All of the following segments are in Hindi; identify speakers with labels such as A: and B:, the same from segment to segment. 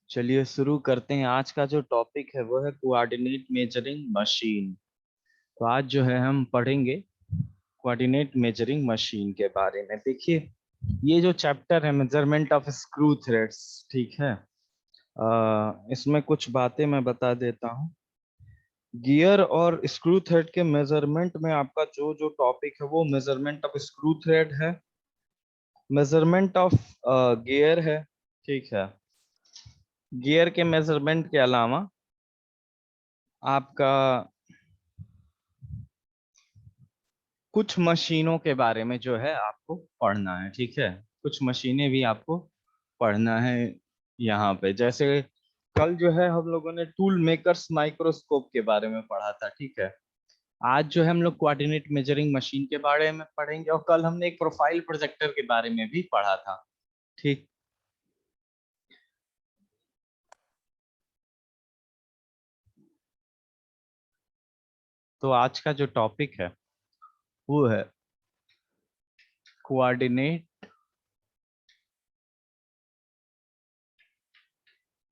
A: चलिए शुरू करते हैं। आज का जो टॉपिक है वो है कोऑर्डिनेट मेजरिंग मशीन। तो आज जो है हम पढ़ेंगे कोऑर्डिनेट मेजरिंग मशीन के बारे में। देखिए, ये जो चैप्टर है मेजरमेंट ऑफ स्क्रू थ्रेड्स, ठीक है। इसमें कुछ बातें मैं बता देता हूँ। गियर और स्क्रू थ्रेड के मेजरमेंट में आपका जो जो टॉपिक है वो मेजरमेंट ऑफ स्क्रू थ्रेड है, मेजरमेंट ऑफ गियर है, ठीक है। गियर के मेजरमेंट के अलावा आपका कुछ मशीनों के बारे में जो है आपको पढ़ना है, ठीक है। कुछ मशीनें भी आपको पढ़ना है यहाँ पे। जैसे कल जो है हम लोगों ने टूल मेकर्स माइक्रोस्कोप के बारे में पढ़ा था, ठीक है। आज जो है हम लोग कोऑर्डिनेट मेजरिंग मशीन के बारे में पढ़ेंगे, और कल हमने एक प्रोफाइल प्रोजेक्टर के बारे में भी पढ़ा था, ठीक। तो आज का जो टॉपिक है वो है कोऑर्डिनेट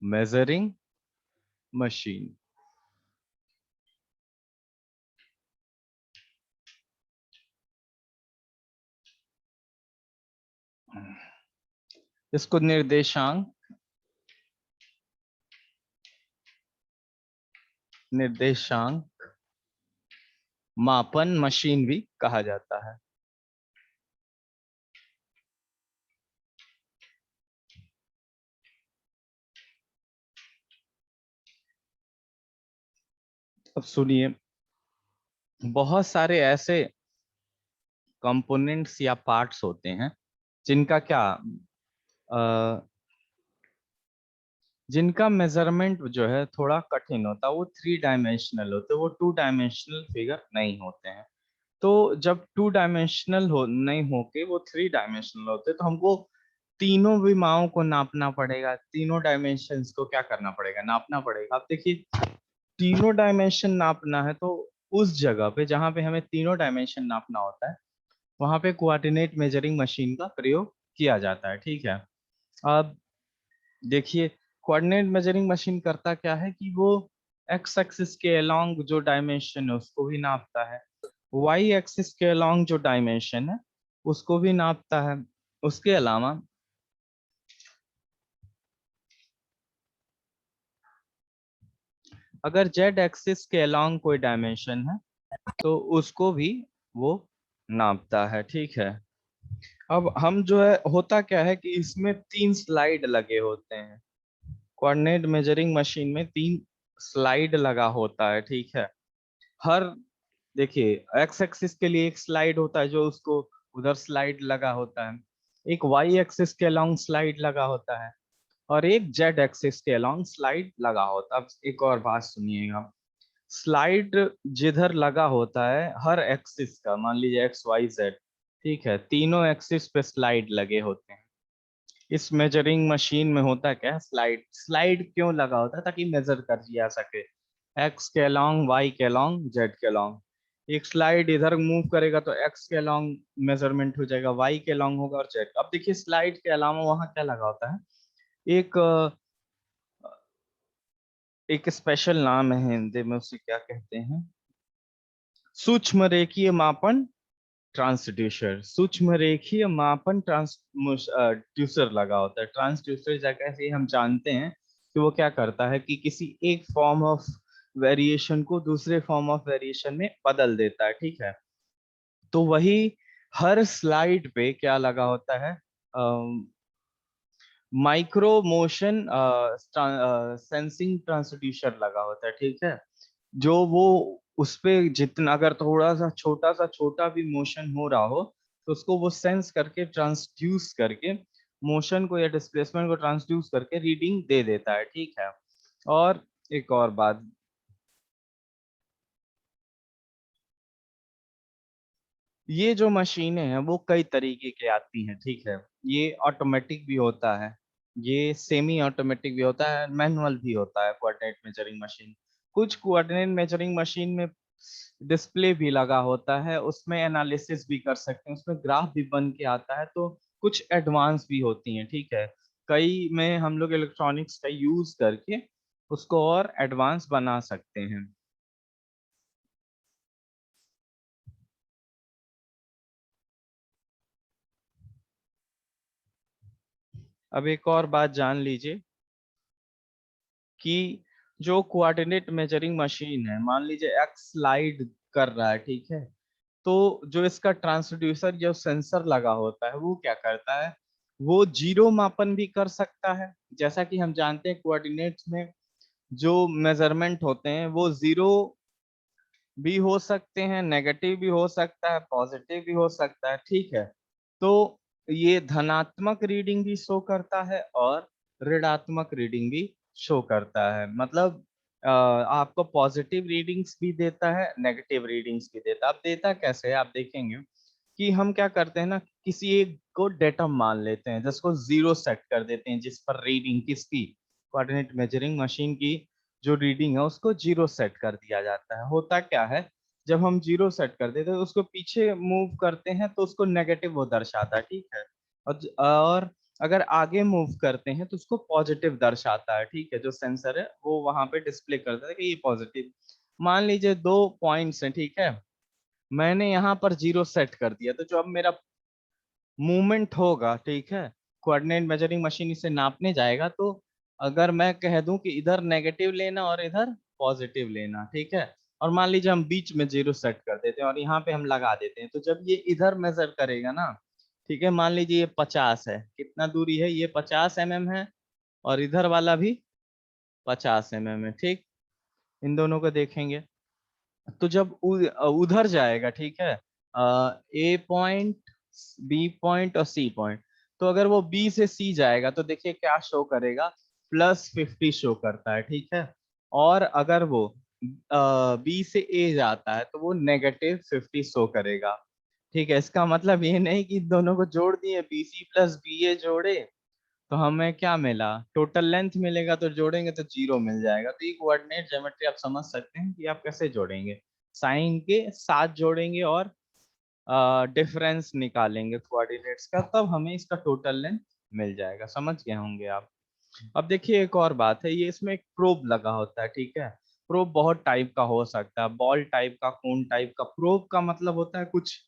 A: मेजरिंग मशीन। इसको निर्देशांक निर्देशांक मापन मशीन भी कहा जाता है। अब सुनिए, बहुत सारे ऐसे कंपोनेंट्स या पार्ट्स होते हैं जिनका क्या जिनका मेजरमेंट जो है थोड़ा कठिन होता है। वो 3 डायमेंशनल होते हैं, वो 2 डायमेंशनल फिगर नहीं होते हैं। तो जब 2 डायमेंशनल हो नहीं होके वो 3 डायमेंशनल होते हैं, तो हमको तीनों विमाओं को नापना पड़ेगा। तीनों डायमेंशंस को क्या करना पड़ेगा? नापना पड़ेगा। अब देखिए, तीनों डायमेंशन नापना है तो उस जगह पे जहां पे हमें तीनों डायमेंशन नापना होता है वहां पे कोऑर्डिनेट मेजरिंग मशीन का प्रयोग किया जाता है, ठीक है। अब देखिए, कोऑर्डिनेट मेजरिंग मशीन करता क्या है कि वो एक्स एक्सिस के अलोंग जो डायमेंशन है उसको भी नापता है, वाई एक्सिस के अलोंग जो डायमेंशन है उसको भी नापता है। उसके अलावा अगर जेड एक्सिस के अलोंग कोई डायमेंशन है तो उसको भी वो नापता है, ठीक है। अब हम जो है, होता क्या है कि इसमें 3 स्लाइड लगे होते हैं। कोऑर्डिनेट मेजरिंग मशीन में 3 स्लाइड लगा होता है, ठीक है। हर देखिए, एक्स एक्सिस के लिए एक स्लाइड होता है जो उसको उधर स्लाइड लगा होता है, एक वाई एक्सिस के अलोंग स्लाइड लगा होता है, और एक जेड एक्सिस के अलोंग स्लाइड लगा होता है। अब एक और बात सुनिएगा, स्लाइड जिधर लगा होता है हर एक्सिस का, मान लीजिए एक्स वाई जेड, ठीक है, तीनों एक्सिस पे स्लाइड लगे होते हैं। इस मेजरिंग मशीन में होता क्या है, स्लाइड स्लाइड क्यों लगा होता है? ताकि मेजर कर लिया सके एक्स के अलोंग, वाई के अलोंग, जेड के अलोंग। एक स्लाइड इधर मूव करेगा तो एक्स के अलोंग मेजरमेंट हो जाएगा, वाई के अलोंग होगा, और जेड। अब देखिए, स्लाइड के अलावा वहां क्या लगा होता है, एक एक स्पेशल नाम है हिंदी में, उसे क्या कहते हैं, सूक्ष्म रेखीय मापन ट्रांसड्यूसर। सूक्ष्म रेखीय मापन ट्रांसड्यूसर लगा होता है। ट्रांसड्यूसर जगह से हम जानते हैं कि वो क्या करता है कि किसी एक फॉर्म ऑफ वेरिएशन को दूसरे फॉर्म ऑफ वेरिएशन में बदल देता है, ठीक है। तो वही हर स्लाइड पे क्या लगा होता है, माइक्रो मोशन सेंसिंग ट्रांसड्यूसर लगा होता है, ठीक है। जो वो उस पे जितना, अगर थोड़ा सा छोटा भी मोशन हो रहा हो तो उसको वो सेंस करके ट्रांसड्यूस करके मोशन को या डिस्प्लेसमेंट को ट्रांसड्यूस करके रीडिंग दे देता है, ठीक है। और एक और बात, ये जो मशीनें हैं वो कई तरीके की आती हैं, ठीक है। ये ऑटोमेटिक भी होता है, ये सेमी ऑटोमेटिक भी होता है, मैनुअल भी होता है कोऑर्डिनेट मेजरिंग मशीन। कुछ कोऑर्डिनेट मेजरिंग मशीन में डिस्प्ले भी लगा होता है, उसमें एनालिसिस भी कर सकते हैं, उसमें ग्राफ भी बन के आता है। तो कुछ एडवांस भी होती हैं, ठीक है। कई में हम लोग इलेक्ट्रॉनिक्स का यूज करके उसको और एडवांस बना सकते हैं। अब एक और बात जान लीजिए कि जो कोऑर्डिनेट मेजरिंग मशीन है, मान लीजिए एक्स स्लाइड कर रहा है, ठीक है, तो जो इसका ट्रांसड्यूसर जो सेंसर लगा होता है वो क्या करता है, वो जीरो मापन भी कर सकता है। जैसा कि हम जानते हैं कोऑर्डिनेट्स में जो मेजरमेंट होते हैं वो जीरो भी हो सकते हैं, नेगेटिव भी हो सकता है, पॉजिटिव भी हो सकता है, ठीक है। तो ये धनात्मक रीडिंग भी शो करता है और ऋणात्मक रीडिंग भी शो करता है। मतलब आपको पॉजिटिव रीडिंग्स भी देता है, नेगेटिव रीडिंग्स भी देता है। अब देता कैसे है आप देखेंगे कि हम क्या करते हैं ना, किसी एक को डेटम मान लेते हैं जिसको जीरो सेट कर देते हैं, जिस पर रीडिंग किसकी, कोऑर्डिनेट मेजरिंग मशीन की जो रीडिंग है उसको जीरो सेट कर दिया जाता है। होता क्या है, जब हम जीरो सेट कर देते हैं तो उसको पीछे मूव करते हैं तो उसको नेगेटिव वो दर्शाता है, ठीक है। और अगर आगे मूव करते हैं तो उसको पॉजिटिव दर्शाता है, ठीक है। जो सेंसर है वो वहां पे डिस्प्ले करता है कि ये पॉजिटिव। मान लीजिए दो पॉइंट्स हैं, ठीक है, मैंने यहाँ पर जीरो सेट कर दिया, तो जो अब मेरा मूवमेंट होगा, ठीक है, कोऑर्डिनेट मेजरिंग मशीन इसे नापने जाएगा, तो अगर मैं कह दूं कि इधर नेगेटिव लेना और इधर पॉजिटिव लेना, ठीक है, और मान लीजिए हम बीच में जीरो सेट कर देते हैं और यहाँ पे हम लगा देते हैं, तो जब ये इधर मेजर करेगा ना, ठीक है, मान लीजिए ये 50 है, कितना दूरी है, ये 50 mm है, और इधर वाला भी 50 mm है, ठीक। इन दोनों को देखेंगे तो जब उधर जाएगा, ठीक है, ए पॉइंट, बी पॉइंट और सी पॉइंट, तो अगर वो बी से सी जाएगा तो देखिए क्या शो करेगा, +50 शो करता है, ठीक है। और अगर वो बी से ए जाता है तो वो -50 शो करेगा, ठीक है। इसका मतलब ये नहीं कि दोनों को जोड़ दिए, बी सी प्लस बी ए जोड़े तो हमें क्या मिला, टोटल लेंथ मिलेगा, तो जोड़ेंगे तो जीरो मिल जाएगा। तो ये कोऑर्डिनेट ज्योमेट्री आप समझ सकते हैं कि आप कैसे जोड़ेंगे, साइन के साथ जोड़ेंगे और डिफरेंस निकालेंगे कोऑर्डिनेट्स का, तब हमें इसका टोटल लेंथ मिल जाएगा। समझ गए होंगे आप। अब देखिए एक और बात है, ये इसमें एक प्रोब लगा होता है, ठीक है। प्रोब बहुत टाइप का हो सकता है, बॉल टाइप का, कोन टाइप का। प्रोब का मतलब होता है कुछ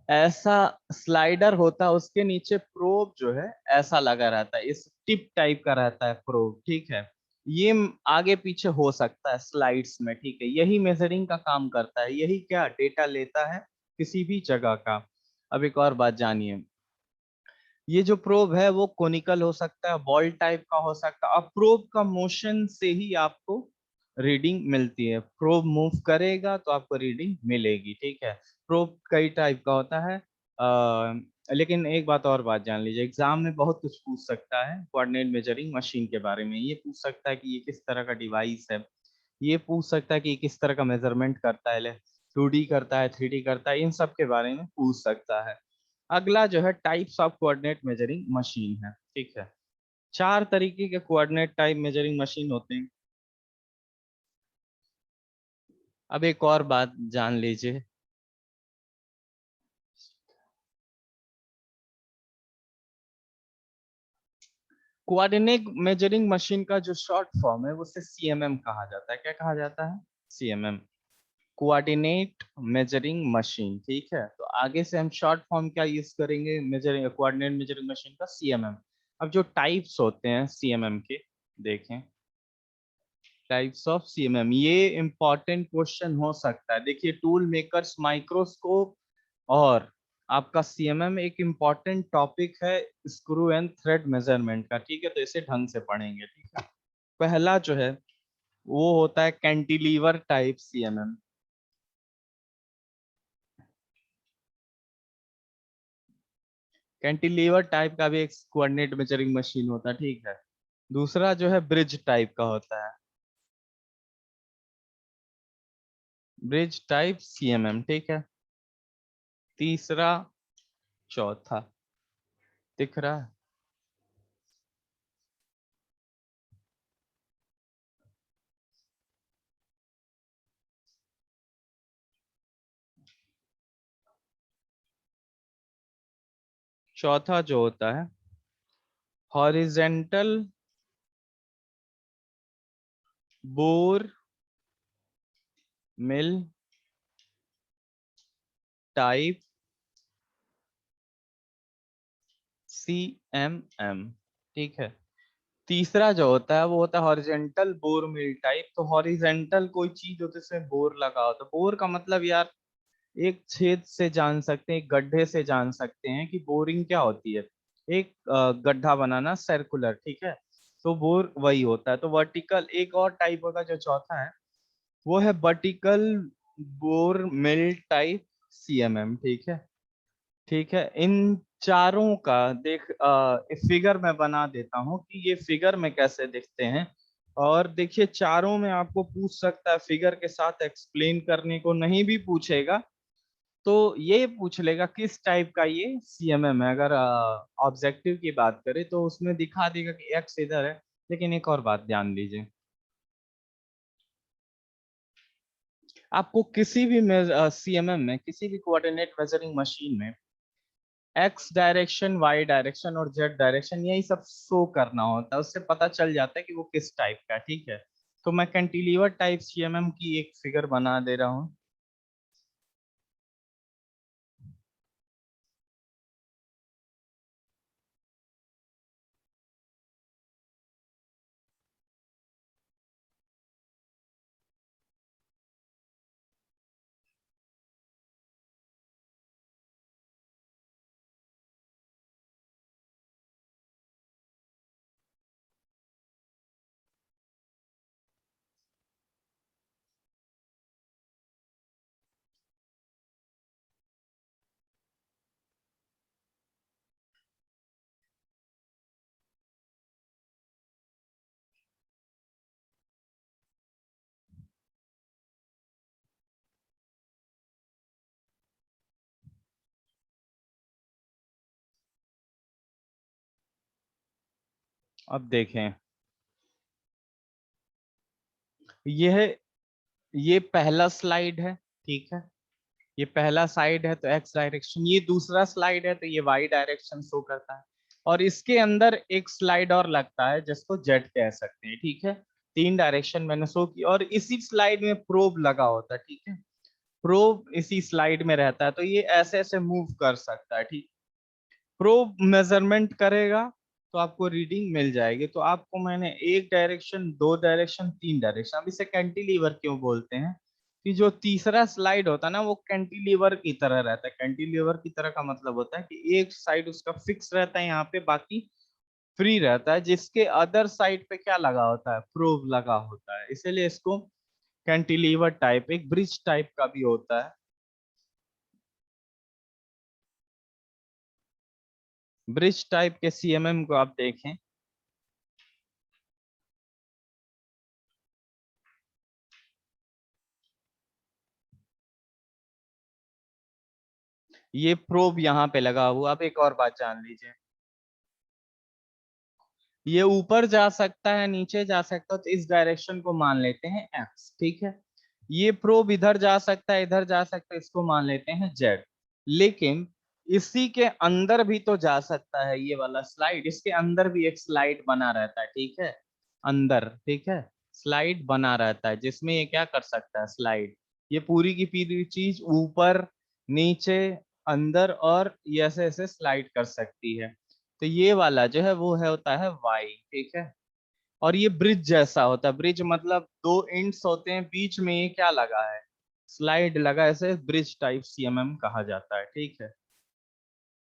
A: ऐसा स्लाइडर होता है, उसके नीचे प्रोब जो है ऐसा लगा रहता है, इस टिप टाइप का रहता है प्रोब, ठीक है। ये आगे पीछे हो सकता है स्लाइड्स में, ठीक है। यही मेजरिंग का काम करता है, यही क्या डेटा लेता है किसी भी जगह का। अब एक और बात जानिए, ये जो प्रोब है वो कोनिकल हो सकता है, बॉल टाइप का हो सकता है। अब प्रोब का मोशन से ही आपको रीडिंग मिलती है, प्रोब मूव करेगा तो आपको रीडिंग मिलेगी, ठीक है। प्रोब कई टाइप का होता है, लेकिन एक बात और बात जान लीजिए, एग्जाम में बहुत कुछ पूछ सकता है कोऑर्डिनेट मेजरिंग मशीन के बारे में। ये पूछ सकता है कि ये किस तरह का डिवाइस है, ये पूछ सकता है कि ये किस तरह का मेजरमेंट करता है, 2D करता है, 3D करता है, इन सब के बारे में पूछ सकता है। अगला जो है types of coordinate measuring machine है, ठीक है। चार तरीके के कोऑर्डिनेट टाइप मेजरिंग मशीन होते हैं। अब एक और बात जान लीजिए, कोऑर्डिनेट मेजरिंग मशीन का जो शॉर्ट फॉर्म है उसे सीएमएम कहा जाता है। क्या कहा जाता है? सीएमएम, कोऑर्डिनेट मेजरिंग मशीन, ठीक है। तो आगे से हम शॉर्ट फॉर्म क्या यूज करेंगे मेजरिंग कोऑर्डिनेट मेजरिंग मशीन का? सीएमएम। अब जो टाइप्स होते हैं सीएमएम के, देखें टाइप्स ऑफ सीएमएम, ये इंपॉर्टेंट क्वेश्चन हो सकता है। देखिए टूल मेकर्स, माइक्रोस्कोप और आपका सीएमएम एक इम्पॉर्टेंट टॉपिक है स्क्रू एंड थ्रेड मेजरमेंट का, ठीक है। तो इसे ढंग से पढ़ेंगे, ठीक है। पहला जो है वो होता है cantilever type CMM. Cantilever type का भी एक कोऑर्डिनेट मेजरिंग मशीन होता है, ठीक है। दूसरा जो है ब्रिज टाइप का होता है, ब्रिज टाइप सीएमएम, ठीक है। तीसरा, चौथा, दिख रहा है? चौथा जो होता है हॉरिजेंटल बोर मिल टाइप CMM, ठीक है। तीसरा जो होता है वो होता है हॉरिजेंटल बोर मिल टाइप। तो हॉरिजेंटल कोई चीज होती है जिसमें बोर लगा होता है। बोर का मतलब यार एक छेद से जान सकते हैं, एक गड्ढे से जान सकते हैं कि बोरिंग क्या होती है। एक गड्ढा बनाना सर्कुलर, ठीक है। तो बोर वही होता है। तो वर्टिकल एक और टाइप होगा जो चौथा है, वो है वर्टिकल बोर मिल टाइप CMM, ठीक है। ठीक है, इन चारों का देख फिगर में बना देता हूँ कि ये फिगर में कैसे दिखते हैं। और देखिए चारों में आपको पूछ सकता है, फिगर के साथ एक्सप्लेन करने को नहीं भी पूछेगा तो ये पूछ लेगा किस टाइप का ये CMM है। अगर ऑब्जेक्टिव की बात करें तो उसमें दिखा देगा कि एक्स इधर है। लेकिन एक और बात ध्यान दीजिए, आपको किसी भी CMM में, किसी भी कोऑर्डिनेट मेजरिंग मशीन में एक्स डायरेक्शन, वाई डायरेक्शन और जेड डायरेक्शन यही सब शो करना होता है। उससे पता चल जाता है कि वो किस टाइप का है, ठीक है। तो मैं कैंटिलीवर टाइप CMM की एक फिगर बना दे रहा हूँ। अब देखें, यह ये पहला स्लाइड है, ठीक है। ये पहला साइड है तो एक्स डायरेक्शन, ये दूसरा स्लाइड है तो ये वाई डायरेक्शन शो करता है। और इसके अंदर एक स्लाइड और लगता है जिसको जेड कह सकते हैं, ठीक है। तीन डायरेक्शन मैंने शो की और इसी स्लाइड में प्रोब लगा होता है, ठीक है। प्रोब इसी स्लाइड में रहता है तो ये ऐसे ऐसे मूव कर सकता है, ठीक। प्रोब मेजरमेंट करेगा तो आपको रीडिंग मिल जाएगी। तो आपको मैंने एक डायरेक्शन, दो डायरेक्शन, तीन डायरेक्शन, अब इसे कैंटिलीवर क्यों बोलते हैं कि जो तीसरा स्लाइड होता है ना वो कैंटिलीवर की तरह रहता है। कैंटिलीवर की तरह का मतलब होता है कि एक साइड उसका फिक्स रहता है यहाँ पे, बाकी फ्री रहता है, जिसके अदर साइड पे क्या लगा होता है, प्रोब लगा होता है। इसीलिए इसको कैंटिलीवर टाइप, एक ब्रिज टाइप का भी होता है। ब्रिज टाइप के CMM को आप देखें, ये प्रोब यहाँ पे लगा हुआ। अब एक और बात जान लीजिए, ये ऊपर जा सकता है, नीचे जा सकता है, तो इस डायरेक्शन को मान लेते हैं एक्स, ठीक है। ये प्रोब इधर जा सकता है, इधर जा सकता है, इसको मान लेते हैं जेड। लेकिन इसी के अंदर भी तो जा सकता है, ये वाला स्लाइड, इसके अंदर भी एक स्लाइड बना रहता है, ठीक है। अंदर, ठीक है, स्लाइड बना रहता है जिसमें ये क्या कर सकता है, स्लाइड। ये पूरी की पूरी चीज ऊपर, नीचे, अंदर और ये ऐसे ऐसे स्लाइड कर सकती है। तो ये वाला जो है वो है होता है वाई, ठीक है। और ये ब्रिज जैसा होता है। ब्रिज मतलब दो एंड्स होते हैं, बीच में ये क्या लगा है, स्लाइड लगा है, ऐसे ब्रिज टाइप CMM कहा जाता है, ठीक है।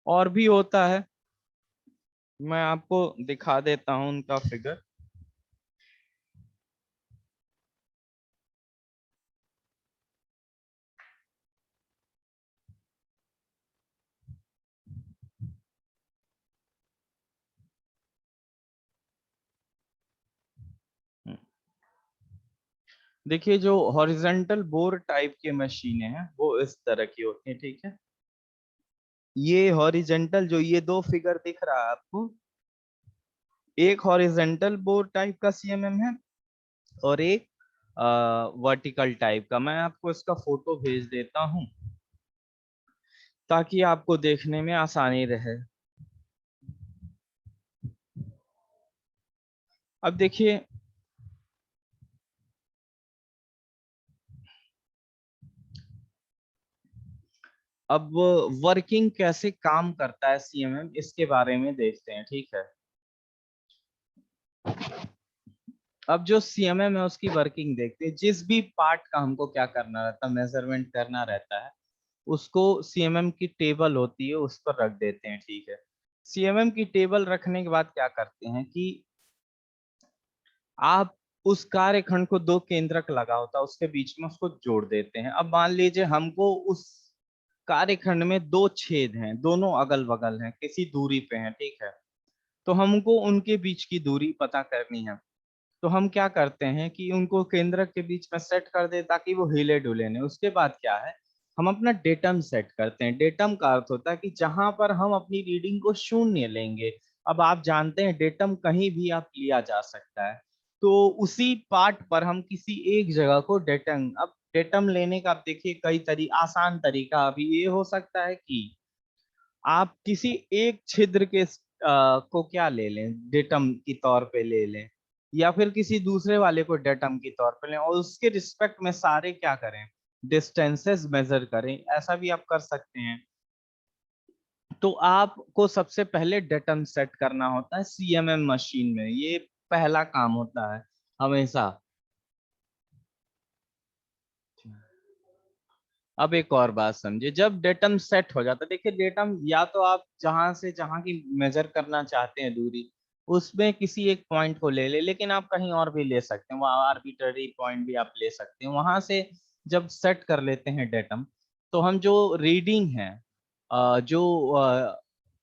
A: और भी होता है, मैं आपको दिखा देता हूँ उनका फिगर। देखिए जो हॉरिजेंटल बोर टाइप की मशीनें हैं वो इस तरह की होती हैं, ठीक है। ये हॉरिजेंटल, जो ये दो फिगर दिख रहा है आपको, एक हॉरिजेंटल बोर टाइप का CMM है और एक वर्टिकल टाइप का। मैं आपको इसका फोटो भेज देता हूँ ताकि आपको देखने में आसानी रहे। अब देखिए, अब वर्किंग कैसे काम करता है सीएमएम, इसके बारे में देखते हैं, ठीक है। अब जो सीएमएम है उसकी वर्किंग देखते हैं। जिस भी पार्ट का हमको क्या करना रहता है, मेजरमेंट करना रहता है, उसको सीएमएम की टेबल होती है उस पर रख देते हैं, ठीक है। सीएमएम की टेबल रखने के बाद क्या करते हैं कि आप उस कार्यखंड को, दो केंद्रक लगा होता है उसके बीच में, उसको जोड़ देते हैं। अब मान लीजिए हमको उस कार्यखंड में दो छेद हैं, दोनों अगल बगल हैं, किसी दूरी पे हैं, ठीक है। तो हमको उनके बीच की दूरी पता करनी है। तो हम क्या करते हैं कि उनको केंद्रक के बीच में सेट कर दे ताकि वो हिले डुले नहीं। उसके बाद क्या है, हम अपना डेटम सेट करते हैं। डेटम का अर्थ होता है कि जहां पर हम अपनी रीडिंग को शून्य लेंगे। अब आप जानते हैं डेटम कहीं भी आप लिया जा सकता है, तो उसी पार्ट पर हम किसी एक जगह को डेटम, अब डेटम लेने का आप देखिए कई आसान तरीका अभी ये हो सकता है कि आप किसी एक छिद्र के को क्या ले लें, डेटम की तौर पे ले लें, या फिर किसी दूसरे वाले को डेटम की तौर पे लें और उसके रिस्पेक्ट में सारे क्या करें, डिस्टेंसेस मेजर करें। ऐसा भी आप कर सकते हैं। तो आपको सबसे पहले डेटम सेट करना होता है सीएमएम मशीन में, ये पहला काम होता है हमेशा। अब एक और बात समझिए, जब डेटम सेट हो जाता है, देखिए डेटम या तो आप जहां से जहां की मेजर करना चाहते हैं दूरी, उसमें किसी एक पॉइंट को ले ले, लेकिन आप कहीं और भी ले सकते हैं, वहां आर्बिट्ररी पॉइंट भी आप ले सकते हैं। वहां से जब सेट कर लेते हैं डेटम, तो हम जो रीडिंग है, जो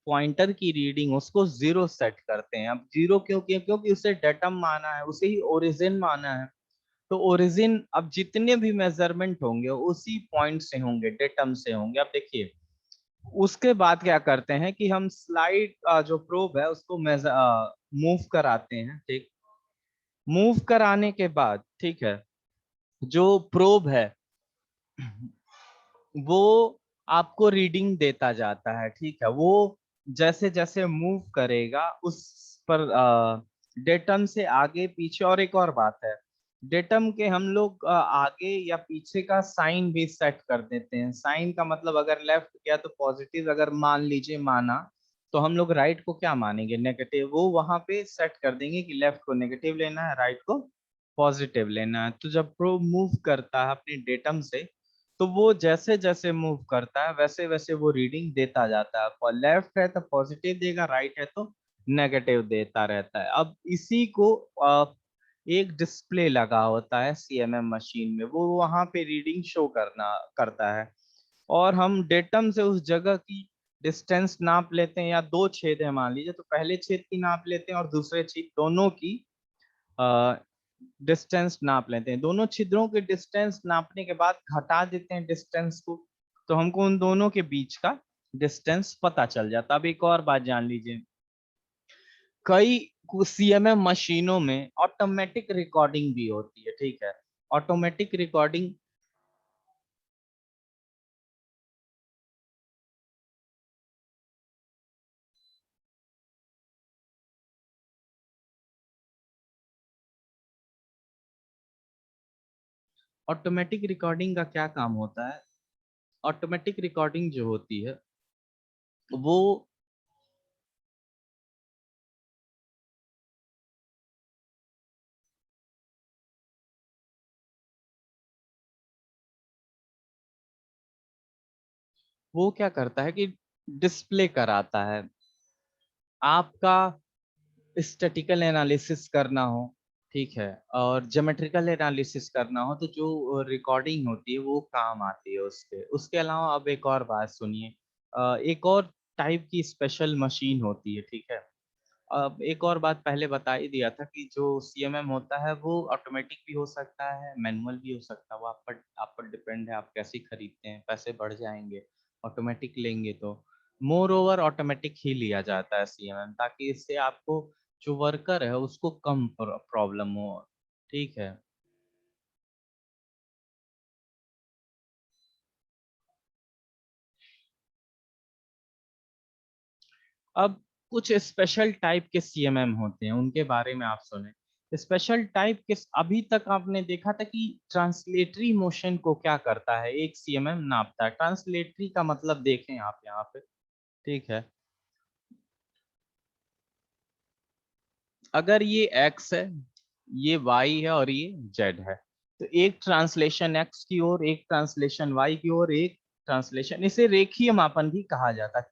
A: पॉइंटर की रीडिंग, उसको जीरो सेट करते हैं। अब जीरो क्यों किया, क्योंकि उसे डेटम माना है, उसे ही ओरिजिन माना है। तो ओरिजिन, अब जितने भी मेजरमेंट होंगे उसी पॉइंट से होंगे, डेटम से होंगे। अब देखिए, उसके बाद क्या करते हैं कि हम स्लाइड जो प्रोब है उसको मूव कराते हैं, ठीक। मूव कराने के बाद, ठीक है, जो प्रोब है वो आपको रीडिंग देता जाता है, ठीक है। वो जैसे जैसे मूव करेगा उस पर डेटम से आगे पीछे। और एक और बात है, डेटम के हम लोग आगे या पीछे का साइन भी सेट कर देते हैं। साइन का मतलब अगर लेफ्ट गया तो पॉजिटिव, अगर मान लीजिए माना, तो हम लोग राइट को क्या मानेंगे, नेगेटिव। वो वहां पे सेट कर देंगे कि लेफ्ट को नेगेटिव लेना है, राइट को पॉजिटिव लेना है। तो जब प्रोब मूव करता है अपने डेटम से, तो वो जैसे जैसे मूव करता है वैसे वैसे वो रीडिंग देता जाता है। और लेफ्ट है तो पॉजिटिव देगा, राइट है तो नेगेटिव देता रहता है। अब इसी को एक डिस्प्ले लगा होता है सीएमएम मशीन में, वो वहां पे रीडिंग शो करता है। और हम डेटम से उस जगह की डिस्टेंस नाप लेते हैं, या दो छेद है मान लीजिए, तो पहले छेद की नाप लेते हैं और दूसरे छेद, दोनों की डिस्टेंस नाप लेते हैं। दोनों छिद्रों के डिस्टेंस नापने के बाद घटा देते हैं डिस्टेंस को, तो हमको उन दोनों के बीच का डिस्टेंस पता चल जाता है। अब एक और बात जान लीजिए, कई सीएमएम मशीनों में ऑटोमेटिक रिकॉर्डिंग भी होती है, ठीक है। ऑटोमेटिक रिकॉर्डिंग, ऑटोमेटिक रिकॉर्डिंग का क्या काम होता है। ऑटोमेटिक रिकॉर्डिंग जो होती है वो वो क्या करता है कि डिस्प्ले कराता है। आपका स्टैटिकल एनालिसिस करना हो, ठीक है, और ज्योमेट्रिकल एनालिसिस करना हो, तो जो रिकॉर्डिंग होती है वो काम आती है उसके। उसके अलावा अब एक और बात सुनिए, एक और टाइप की स्पेशल मशीन होती है, ठीक है। अब एक और बात पहले बता ही दिया था कि जो सीएमएम होता है वो ऑटोमेटिक भी हो सकता है, मैनुअल भी हो सकता है। वो आप पर डिपेंड है, आप कैसे खरीदते हैं। पैसे बढ़ जाएंगे ऑटोमेटिक लेंगे तो। मोर ओवर ऑटोमेटिक ही लिया जाता है सीएमएम, ताकि इससे आपको जो वर्कर है उसको कम प्रॉब्लम हो, ठीक है। अब कुछ स्पेशल टाइप के सीएमएम होते हैं, उनके बारे में आप सुने। स्पेशल टाइप के अभी तक आपने देखा था कि ट्रांसलेटरी मोशन को क्या करता है, एक सीएमएम नापता है। ट्रांसलेटरी का मतलब देखें आप यहाँ पे, ठीक है। अगर ये x है, ये y है और ये z है, तो एक ट्रांसलेशन x की ओर, एक ट्रांसलेशन y की ओर, एक ट्रांसलेशन, इसे रेखीय मापन भी कहा जाता है।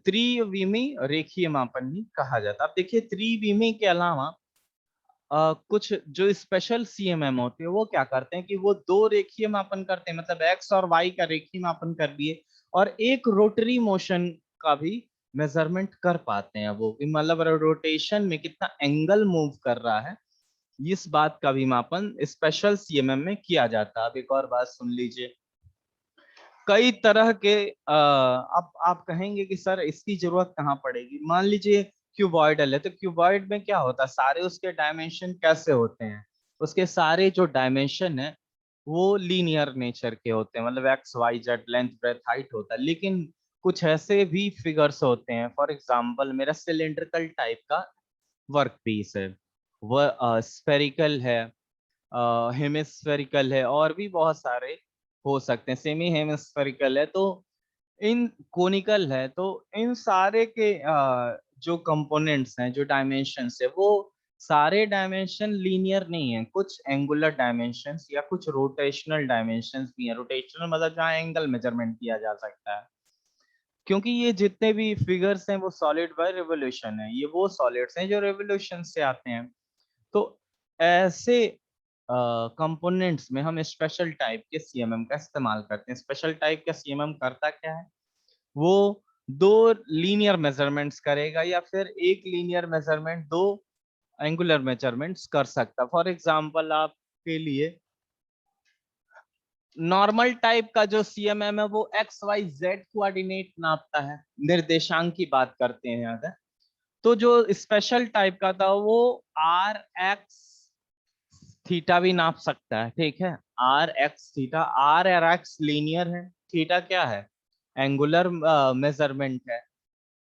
A: त्रिविमी रेखीय मापन भी कहा जाता है। अब देखिए त्रिविमी के अलावा कुछ जो स्पेशल सीएमएम होते हैं वो क्या करते हैं कि वो दो रेखीय मापन करते हैं, मतलब एक्स और वाई का रेखीय मापन कर दिए, और एक रोटरी मोशन का भी मेजरमेंट कर पाते हैं। वो मतलब रोटेशन में कितना एंगल मूव कर रहा है, इस बात का भी मापन स्पेशल सीएमएम में किया जाता है। अब एक और बात सुन लीजिए, कई तरह के अब आप कहेंगे कि सर इसकी जरूरत कहाँ पड़ेगी। मान लीजिए क्यूबॉइडल है, तो क्यूबॉइड में क्या होता है, सारे उसके डायमेंशन कैसे होते हैं, उसके सारे जो डायमेंशन है वो लीनियर नेचर के होते हैं, मतलब X Y Z, length breadth height होता है। लेकिन कुछ ऐसे भी फिगर्स होते हैं, फॉर एग्जांपल मेरा सिलेंड्रिकल टाइप का वर्क पीस है, वह स्फेरिकल है, हेमिस्फेरिकल है, और भी बहुत सारे हो सकते हैं, सेमी हेमिस्फेरिकल है, तो इन कोनिकल है, तो इन सारे के जो कंपोनेंट्स हैं, जो डायमेंशंस है, वो सारे डायमेंशन लीनियर नहीं है, कुछ एंगुलर डायमेंशंस या कुछ रोटेशनल डायमेंशंस भी हैं। रोटेशनल मतलब जहाँ एंगल मेजरमेंट किया जा सकता है, क्योंकि ये जितने भी फिगर्स हैं वो सॉलिड बाय रिवोल्यूशन है, ये वो सॉलिड्स हैं जो रिवोल्यूशन से आते हैं। तो ऐसे कंपोनेंट्स में हम स्पेशल टाइप के सीएमएम का इस्तेमाल करते हैं। स्पेशल टाइप का सीएमएम करता क्या है, वो दो लीनियर मेजरमेंट्स करेगा या फिर एक लीनियर मेजरमेंट दो एंगुलर मेजरमेंट्स कर सकता। फॉर एग्जांपल आपके लिए नॉर्मल टाइप का जो सीएमएम है वो एक्स वाई जेड कोऑर्डिनेट नापता है, निर्देशांक की बात करते हैं अगर, तो जो स्पेशल टाइप का था वो आर एक्स थीटा भी नाप सकता है, ठीक है। आर एक्स थीटा, आर और एक्स लीनियर है, थीटा क्या है, एंगुलर मेजरमेंट है।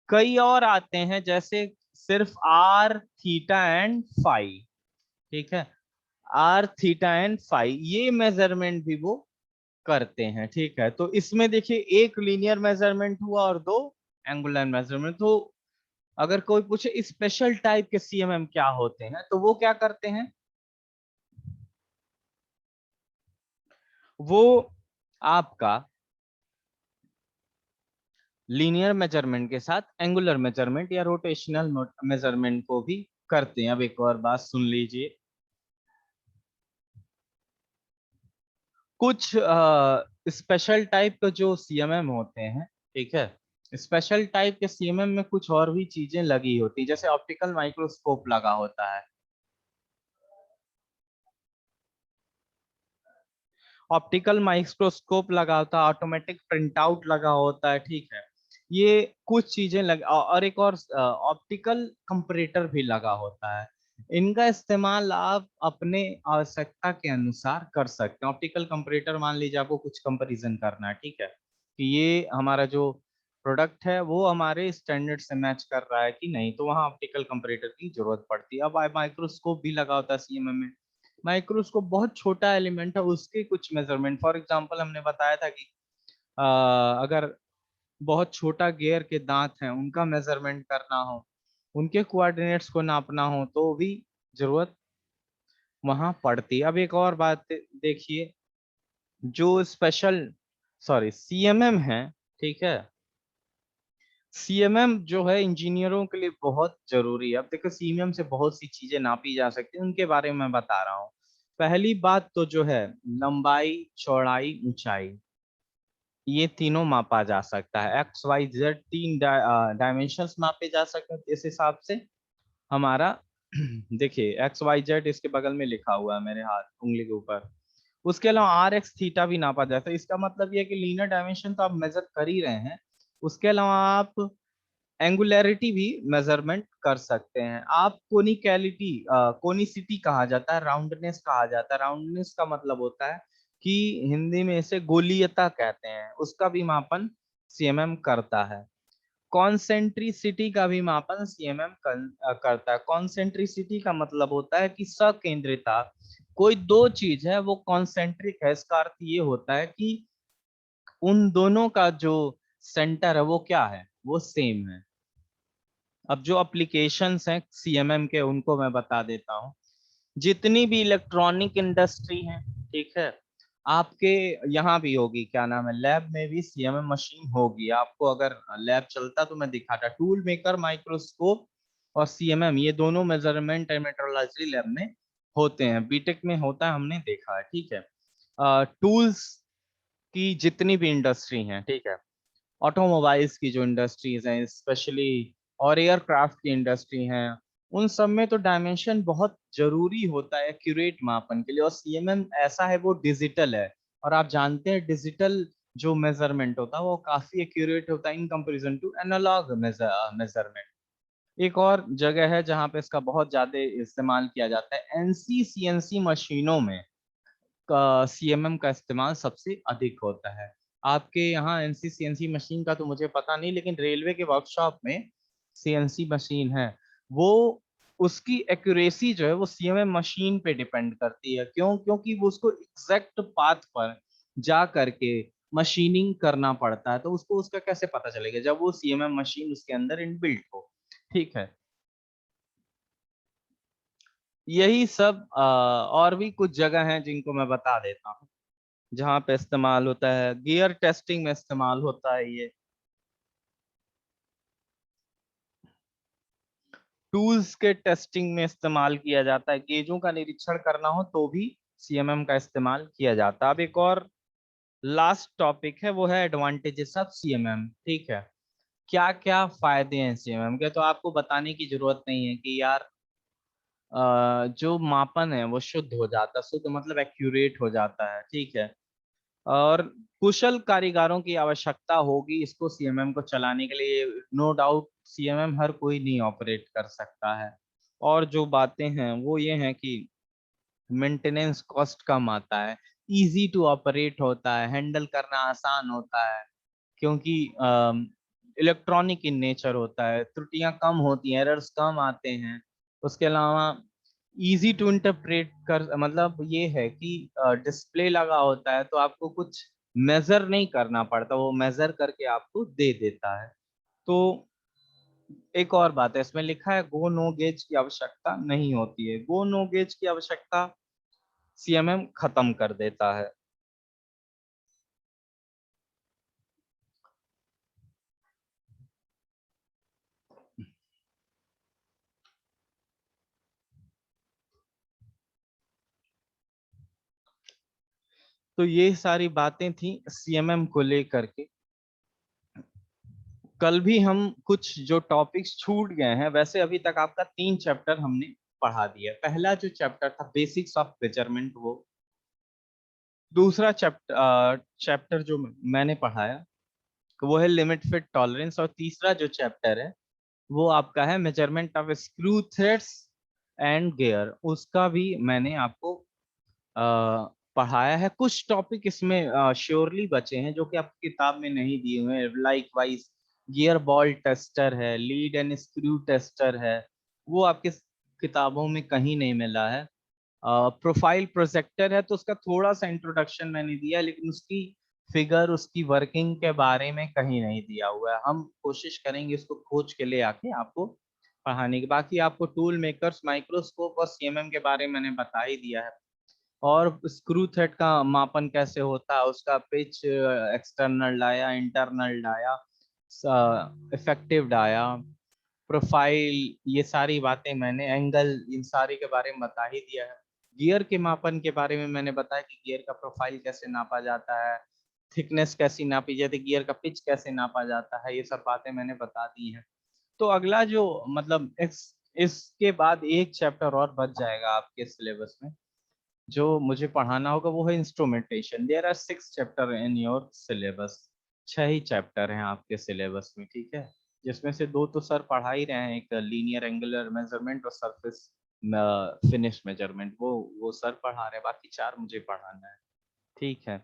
A: कई और आते हैं जैसे सिर्फ आर थीटा एंड फाई, ठीक है, आर थीटा एंड फाई, ये मेजरमेंट भी वो करते हैं, ठीक है। तो इसमें देखिए एक लीनियर मेजरमेंट हुआ और दो एंगुलर मेजरमेंट। तो अगर कोई पूछे स्पेशल टाइप के सीएमएम क्या होते हैं, तो वो क्या करते हैं, वो आपका लीनियर मेजरमेंट के साथ एंगुलर मेजरमेंट या रोटेशनल मेजरमेंट को भी करते हैं। अब एक और बात सुन लीजिए, कुछ स्पेशल टाइप के जो सीएमएम होते हैं, ठीक है, स्पेशल टाइप के सीएमएम में कुछ और भी चीजें लगी होती हैं, जैसे ऑप्टिकल माइक्रोस्कोप लगा होता है, ऑप्टिकल माइक्रोस्कोप लगा होता है, ऑटोमेटिक प्रिंट आउट लगा होता है, ठीक है। ये कुछ चीजें लग, और एक और ऑप्टिकल कंपैरेटर भी लगा होता है। इनका इस्तेमाल आप अपने आवश्यकता के अनुसार कर सकते हैं। ऑप्टिकल कंपैरेटर, मान लीजिए आपको कुछ कंपैरिजन करना है, ठीक है, कि ये हमारा जो प्रोडक्ट है वो हमारे स्टैंडर्ड से मैच कर रहा है कि नहीं, तो वहाँ ऑप्टिकल कंपैरेटर की जरूरत पड़ती है। अब माइक्रोस्कोप भी लगा होता है सीएमएम में। माइक्रोस्कोप बहुत छोटा एलिमेंट है, उसके कुछ मेजरमेंट, फॉर एग्जांपल हमने बताया था कि अगर बहुत छोटा गियर के दांत हैं उनका मेजरमेंट करना हो, उनके कोऑर्डिनेट्स को नापना हो, तो भी जरूरत वहां पड़ती है। अब एक और बात देखिए, जो स्पेशल सॉरी सीएमएम है, ठीक है, सीएमएम जो है इंजीनियरों के लिए बहुत जरूरी है। अब देखो सीएमएम से बहुत सी चीजें नापी जा सकती हैं, उनके बारे में मैं बता रहा हूँ। पहली बात तो जो है लंबाई, चौड़ाई, ऊंचाई, ये तीनों मापा जा सकता है। एक्स वाई जेड तीन डायमेंशंस मापे जा सकते हैं इस हिसाब से हमारा देखिए एक्स वाई जेड इसके बगल में लिखा हुआ है मेरे हाथ उंगली के ऊपर। उसके अलावा आर एक्स थीटा भी नापा जाता है। इसका मतलब ये है कि लीनियर डायमेंशन तो आप मेजर कर ही रहे हैं, उसके अलावा आप एंगुलैरिटी भी मेजरमेंट कर सकते हैं। आप कोनिकैलिटी, कोनिसिटी कहा जाता है, राउंडनेस कहा जाता है। राउंडनेस का मतलब होता है कि हिंदी में इसे गोलीयता कहते हैं, उसका भी मापन सीएमएम करता है। कॉन्सेंट्रिसिटी का भी मापन सीएमएम करता है। कॉन्सेंट्रिसिटी का मतलब होता है कि सकेंद्रिता, कोई दो चीज है वो कॉन्सेंट्रिक है, इसका अर्थ ये होता है कि उन दोनों का जो सेंटर है वो क्या है, वो सेम है। अब जो एप्लीकेशंस हैं सीएमएम के उनको मैं बता देता हूँ। जितनी भी इलेक्ट्रॉनिक इंडस्ट्री है, ठीक है, आपके यहाँ भी होगी, क्या नाम है, लैब में भी सीएमएम मशीन होगी। आपको अगर लैब चलता तो मैं दिखाता। टूल मेकर, माइक्रोस्कोप और सीएमएम ये दोनों मेजरमेंट एंड मेट्रोलॉजी लैब में होते हैं, बीटेक में होता है, हमने देखा है, ठीक है। टूल्स की जितनी भी इंडस्ट्री हैं, ठीक है, ऑटोमोबाइल्स की जो इंडस्ट्रीज हैं स्पेशली, और एयरक्राफ्ट की इंडस्ट्री हैं, उन सब में तो डायमेंशन बहुत जरूरी होता है एक्यूरेट मापन के लिए। और सीएमएम ऐसा है, वो डिजिटल है, और आप जानते हैं डिजिटल जो मेजरमेंट होता है वो काफी एक्यूरेट होता है in comparison to analog measurement. एक और जगह है जहाँ पे इसका बहुत ज्यादा इस्तेमाल किया जाता है, एनसी सीएनसी मशीनों में का सीएमएम का इस्तेमाल सबसे अधिक होता है। आपके यहाँ एनसी सीएनसी मशीन का तो मुझे पता नहीं, लेकिन रेलवे के वर्कशॉप में सीएनसी मशीन है, वो उसकी एक्यूरेसी जो है वो सीएमएम मशीन पे डिपेंड करती है। क्यों? क्योंकि वो उसको एग्जैक्ट पाथ पर जा करके मशीनिंग करना पड़ता है, तो उसको उसका कैसे पता चलेगा जब वो सीएमएम मशीन उसके अंदर इनबिल्ट हो, ठीक है। यही सब और भी कुछ जगह हैं जिनको मैं बता देता हूँ जहाँ पे इस्तेमाल होता है। गियर टेस्टिंग में इस्तेमाल होता है ये। टूल्स के टेस्टिंग में इस्तेमाल किया जाता है। गेजों का निरीक्षण करना हो तो भी सीएमएम का इस्तेमाल किया जाता है। अब एक और लास्ट टॉपिक है, वो है एडवांटेजेस ऑफ सीएमएम, ठीक है। क्या क्या फायदे हैं सीएमएम के, तो आपको बताने की जरूरत नहीं है कि यार जो मापन है वो शुद्ध हो जाता है, शुद्ध मतलब एक्यूरेट हो जाता है, ठीक है। और कुशल कारीगरों की आवश्यकता होगी इसको सीएमएम को चलाने के लिए, नो डाउट सीएमएम हर कोई नहीं ऑपरेट कर सकता है। और जो बातें हैं वो ये हैं कि मेंटेनेंस कॉस्ट कम आता है, इजी टू ऑपरेट होता है, हैंडल करना आसान होता है, क्योंकि इलेक्ट्रॉनिक इन नेचर होता है, त्रुटियां कम होती हैं, एरर्स कम आते हैं। उसके अलावा इजी टू इंटरप्रेट कर, मतलब ये है कि डिस्प्ले लगा होता है तो आपको कुछ मेजर नहीं करना पड़ता, वो मेजर करके आपको दे देता है। तो एक और बात है, इसमें लिखा है गो नो गेज की आवश्यकता नहीं होती है। गो नो गेज की आवश्यकता सीएमएम खत्म कर देता है। तो ये सारी बातें थी सीएमएम को लेकर के। कल भी हम कुछ जो टॉपिक्स छूट गए हैं, वैसे अभी तक आपका 3 चैप्टर हमने पढ़ा दिया। पहला जो चैप्टर था बेसिक्स ऑफ मेजरमेंट, वो दूसरा चैप्टर जो मैंने पढ़ाया वो है लिमिट फिट टॉलरेंस, और तीसरा जो चैप्टर है वो आपका है measurement of screw threads and gear, उसका भी मैंने आपको पढ़ाया है। कुछ टॉपिक इसमें श्योरली बचे हैं जो कि आपकी किताब में नहीं दिए हुए हैं, like wise gear ball tester है, लीड एंड स्क्रू टेस्टर है, वो आपके किताबों में कहीं नहीं मिला है। प्रोफाइल प्रोजेक्टर है तो उसका थोड़ा सा इंट्रोडक्शन मैंने दिया, लेकिन उसकी फिगर, उसकी वर्किंग के बारे में कहीं नहीं दिया हुआ है। हम कोशिश करेंगे इसको खोज के ले आके आपको पढ़ाने की। बाकी आपको टूल मेकर्स, माइक्रोस्कोप और सीएमएम के बारे में मैंने बता ही दिया है। और स्क्रू थ्रेड का मापन कैसे होता है, उसका pitch, external dia, internal dia, effective dia, profile, ये सारी बातें मैंने, एंगल, इन सारी के बारे में बता ही दिया है। गियर के मापन के बारे में मैंने बताया कि गियर का प्रोफाइल कैसे नापा जाता है, थिकनेस कैसी नापी जाती है, गियर का पिच कैसे नापा जाता है, ये सब बातें मैंने बता दी हैं। तो अगला जो, मतलब इसके बाद एक चैप्टर और बच जाएगा आपके सिलेबस में जो मुझे पढ़ाना होगा, वो है instrumentation. There are 6 chapter in your syllabus. 6 ही चैप्टर हैं आपके सिलेबस में, ठीक है, जिसमें से 2 तो सर पढ़ा ही रहे हैं, एक लीनियर एंगुलर मेजरमेंट और सरफेस फिनिश मेजरमेंट, वो सर पढ़ा रहे हैं, बाकी 4 मुझे पढ़ाना है, ठीक है।